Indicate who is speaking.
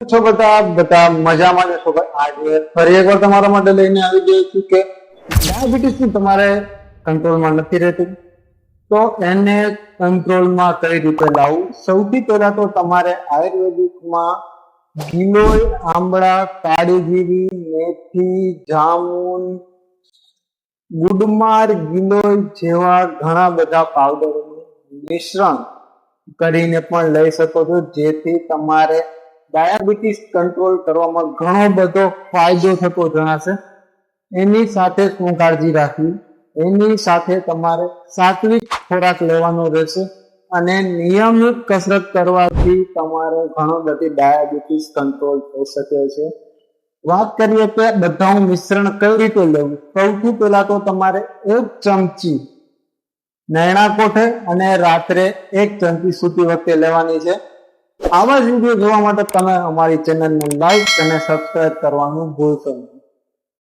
Speaker 1: છો બધા બધા મજામાં જશો ભાઈ. આજે ફરી એકવાર તમારા માટે લઈને આવી ગયો છું કે ડાયાબિટીસ તમારે કંટ્રોલમાં નથી રહેતું, તો એને કંટ્રોલમાં કઈ રીતે લાવવું. સૌથી પહેલા તો તમારે આયુર્વેદિકમાં ગિલોય, આંબળા, કાળીજીરી, મેથી, જામુન, ગુડમાર, ગિલોય જેવા ઘણા બધા પાવડરનું મિશ્રણ કરીને પણ લઈ શકો છો, જેથી તમારે ડાયાબિટીસ કંટ્રોલ કરવામાં ઘણો બધો ફાયદો થતો જણાશે. એની સાથે શું કાળજી રાખવી, એની સાથે તમારે સાત્વિક ખોરાક લેવાનો રહેશે અને નિયમિત કસરત કરવાથી તમારે ઘણો બધી ડાયાબિટીસ કંટ્રોલ થઈ શકે છે. વાત કરીએ કે બધાનું મિશ્રણ કઈ રીતે લેવું. સૌથી પહેલા તો તમારે 1 ચમચી નયણા કોઠે અને રાત્રે 1 ચમચી સૂતી વખતે લેવાની છે. આવા જ વિડીયો જોવા માટે તમે અમારી ચેનલને લાઈક અને સબસ્ક્રાઇબ કરવાનું ભૂલશો નહીં.